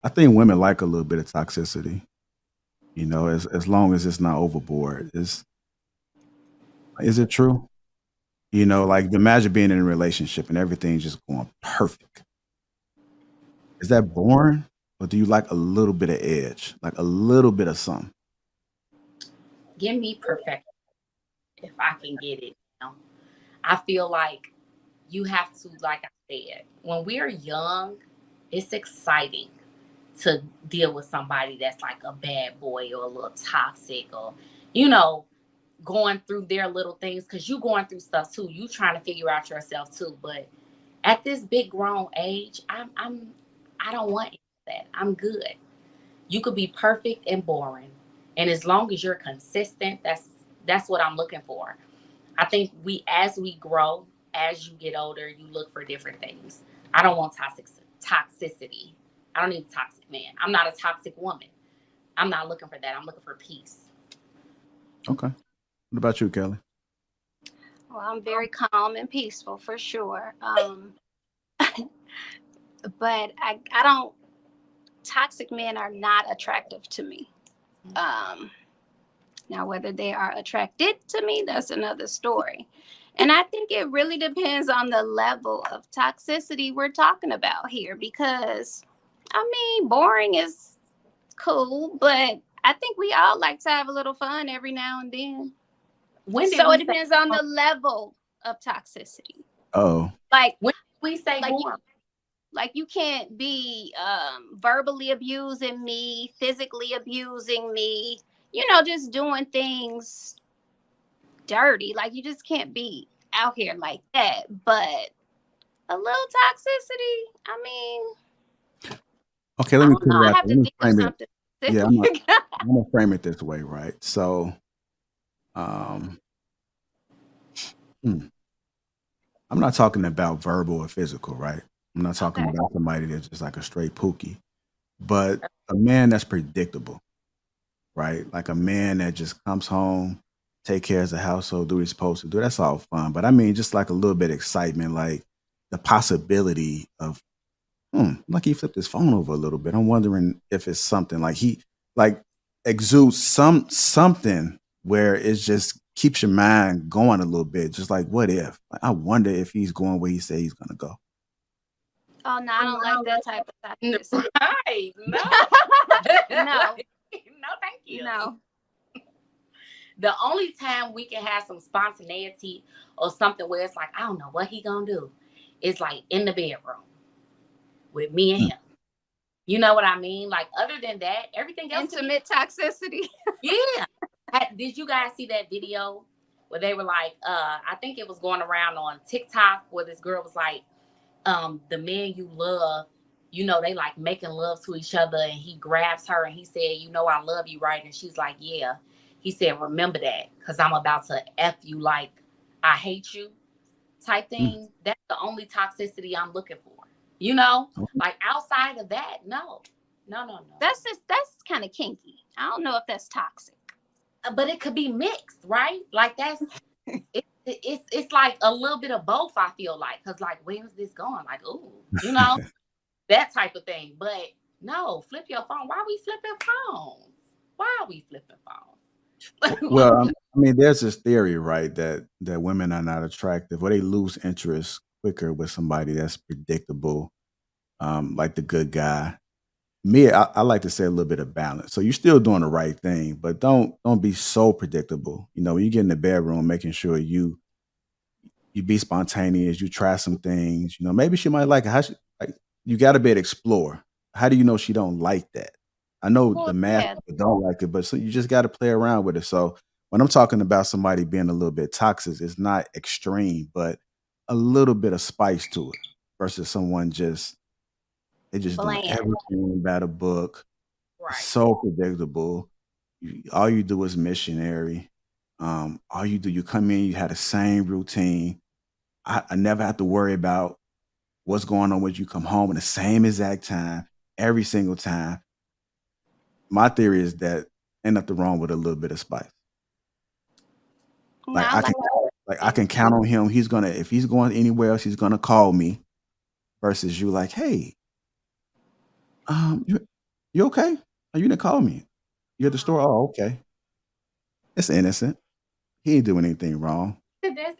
I think women like a little bit of toxicity, as long as it's not overboard. Is it true? Like imagine being in a relationship and everything's just going perfect. Is that boring? Or do you like a little bit of edge? Like a little bit of something? Give me perfection if I can get it. I feel like you have to, like I said, when we're young, it's exciting to deal with somebody that's like a bad boy or a little toxic or, you know, going through their little things because you going through stuff too. You trying to figure out yourself too. But at this big grown age, I don't want that. I'm good. You could be perfect and boring. And as long as you're consistent, that's what I'm looking for. I think we as we grow, as you get older, you look for different things. I don't want toxicity. I don't need a toxic man. I'm not a toxic woman. I'm not looking for that. I'm looking for peace. Okay. What about you, Kelly? Well, I'm very calm and peaceful for sure. But I don't. Toxic men are not attractive to me. Um, Now, whether they are attracted to me, that's another story. And I think it really depends on the level of toxicity we're talking about here because, I mean, boring is cool, but I think we all like to have a little fun every now and then. When did So it we say depends on the level of toxicity. Oh, Like, when did we say like you, born? like you can't be verbally abusing me, physically abusing me, just doing things dirty. Like you just can't be out here like that. But a little toxicity, I mean, okay. I Let me don't put know. it I out have there. to Let me think of frame it. something Yeah, I'm specific. gonna frame it this way, right? So, um, hmm, I'm not talking about verbal or physical, right? I'm not talking Okay. about somebody that's just like a straight pookie, but a man that's predictable, right? Like a man that just comes home, take care of the household, do what he's supposed to do. That's all fun. But I mean, just like a little bit of excitement, like the possibility of, like he flipped his phone over a little bit. I'm wondering if it's something like he like exudes something where it just keeps your mind going a little bit. Just like what if? Like, I wonder if he's going where he said he's gonna go. Oh no, I Oh, don't like no, that type of toxicity. right. No. No, No, thank you. no. The only time we can have some spontaneity or something where it's like, I don't know what he gonna do, is like in the bedroom with me and Mm. him. You know what I mean? Like other than that, everything else could be Intimate toxicity. yeah. Did you guys see that video where they were like, I think it was going around on TikTok where this girl was like, the man you love, they like making love to each other and he grabs her and he said, I love you, right? And she's like, yeah. He said, remember that, because I'm about to F you like I hate you type Mm. thing. That's the only toxicity I'm looking for. You know? Okay. Like outside of that, no. No, no, no. That's kind of kinky. I don't know if that's toxic. But it could be mixed, right? Like it's like a little bit of both. I feel like because like where's this going? Like that type of thing. But no, flip your phone. Why are we flipping phones? Why are we flipping Well, phones? I mean, there's this theory, right, that women are not attractive, or they lose interest quicker with somebody that's predictable, like the good guy. Me, I like to say a little bit of balance. So you're still doing the right thing, but don't be so predictable. When you get in the bedroom, making sure you be spontaneous, you try some things. Maybe she might like it. Like you got to be able to explore. How do you know she don't like that? I know Well, the math yeah. people don't like it, but so you just got to play around with it. So when I'm talking about somebody being a little bit toxic, it's not extreme, but a little bit of spice to it versus someone they just doing Bland. everything by the book. It's Right. so predictable. All you do is missionary. All you do, you come in, you have the same routine. I never have to worry about what's going on when you come home at the same exact time every single time. My theory is that ain't nothing wrong with a little bit of spice. No, Like I I like can like I it. can count on him. If he's going anywhere else, he's gonna call me versus you like, hey, You okay? Oh, you didn't call me. You at the store? Oh, okay. It's innocent. He ain't doing anything wrong. That's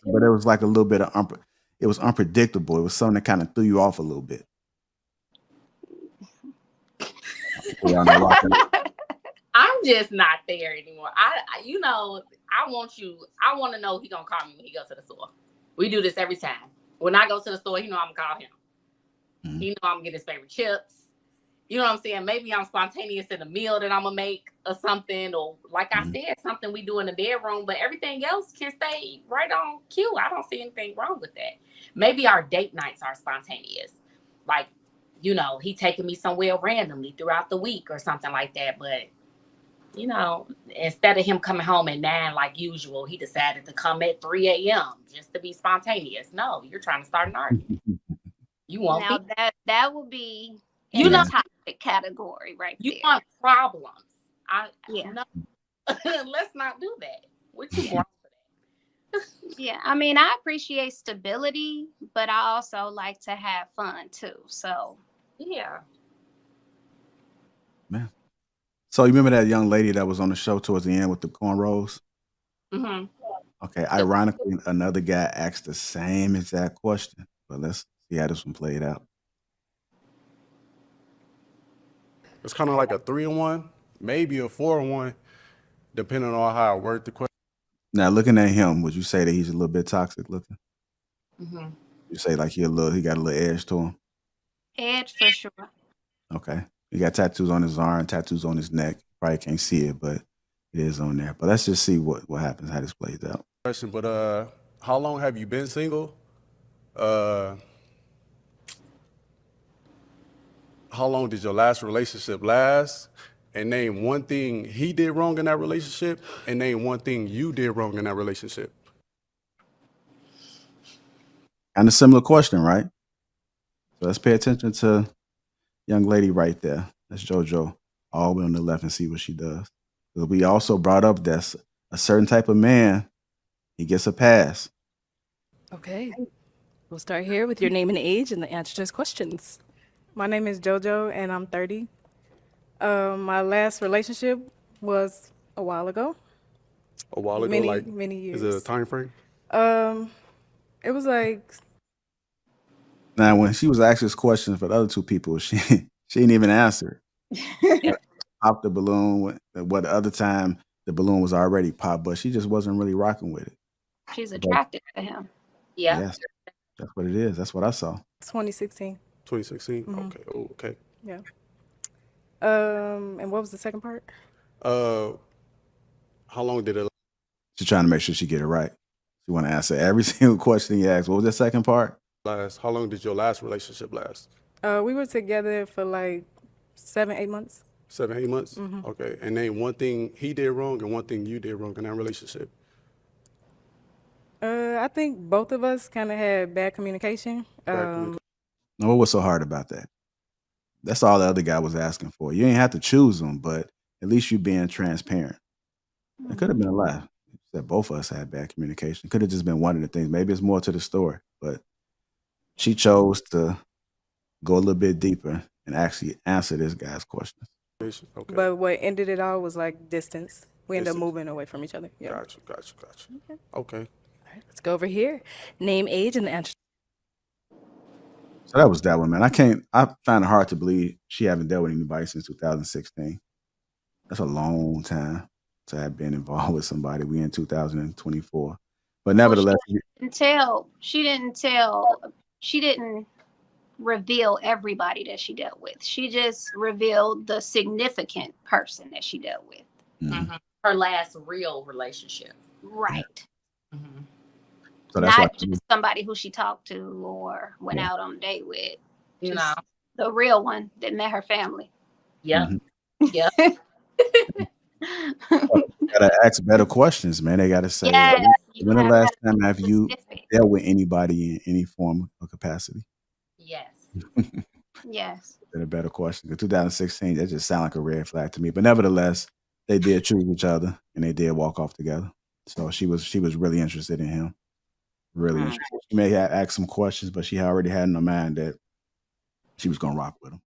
But it was like a little bit of it was unpredictable. It was something that kind of threw you off a little bit. I'm just not there anymore. I want to know he gonna call me when he goes to the store. We do this every time. When I go to the store, I'm gonna call him. Mhm. He know I'm gonna get his favorite chips. You know what I'm saying? Maybe I'm spontaneous in a meal that I'm gonna make or something, or like I said, something we do in the bedroom, but everything else can stay right on cue. I don't see anything wrong with that. Maybe our date nights are spontaneous. Like, he taking me somewhere randomly throughout the week or something like that. But, instead of him coming home at 9 like usual, he decided to come at 3 a.m. just to be spontaneous. No, you're trying to start an argument. You won't now be. that would be in the toxic category right You there. want problems. Yeah. No, let's not do that. We're too grown for that. Yeah, I mean, I appreciate stability, but I also like to have fun too. So Yeah. Man. So you remember that young lady that was on the show towards the end with the cornrows? Mm-hmm. Okay. Ironically, another guy asked the same exact question. But let's see how this one played out. It's kind of like a 3-in-1, maybe a 4-in-1, depending on how I work the question. Now, looking at him, would you say that he's a little bit toxic looking? Mm-hmm. You say like he got a little edge to him? edge for sure. Okay. He got tattoos on his arm, tattoos on his neck. Probably can't see it, but it is on there. But let's just see what happens, how this plays out. But how long have you been single? How long did your last relationship last? And name one thing he did wrong in that relationship, and name one thing you did wrong in that relationship. And a similar question, right? So let's pay attention to young lady right there. That's JoJo, all the way on the left, and see what she does. Because we also brought up that a certain type of man, he gets a pass. Okay. We'll start here with your name and age and the answer to his questions. My name is JoJo, and I'm 30. My last relationship was a while ago. A while ago, many years. Is it a time frame? It was like Now, when she was asking this question for the other two people, she didn't even answer. Popped the balloon. What the other time the balloon was already popped, but she just wasn't really rocking with it. She's attracted to him. Yeah. Yes, that's what it is. That's what I saw. 2016. 2016. Okay. Oh, okay. Yeah. And what was the second part? How long did it She's trying to make sure she get it right. She want to answer every single question he asked. What was the second part? last? How long did your last relationship last? We were together for like 7-8 months. 7-8 months. Okay. And name one thing he did wrong and one thing you did wrong in that relationship. I think both of us kind of had bad communication. Now, what was so hard about that? That's all the other guy was asking for. You ain't have to choose them, but at least you being transparent. It could have been a lot. That both of us had bad communication. It could have just been one of the things. Maybe it's more to the story, but she chose to go a little bit deeper and actually answer this guy's questions. Okay. But what ended it all was like distance. We ended up Distance. moving away from each other. Yeah. Gotcha. Okay. All right, let's go over here. Name, age, and the answer. So that was that one, man. I find it hard to believe she haven't dealt with anybody since 2016. That's a long time to have been involved with somebody. We in 2024. But nevertheless, She didn't reveal everybody that she dealt with. She just revealed the significant person that she dealt with. Mm-hmm. Her last real relationship. Right. Mm-hmm. So that's not just somebody who she talked to or went out on a date with. Just the real one that met her family. Yeah. Yeah. Gotta ask better questions, man. They gotta say, when the last time have you dealt with anybody in any form or capacity? Yes. Yes. A better question. In 2016, that just sound like a red flag to me. But nevertheless, they did choose each other and they did walk off together. So she was really interested in him. Really interested. She may have asked some questions, but she already had in her mind that she was gonna rock with him.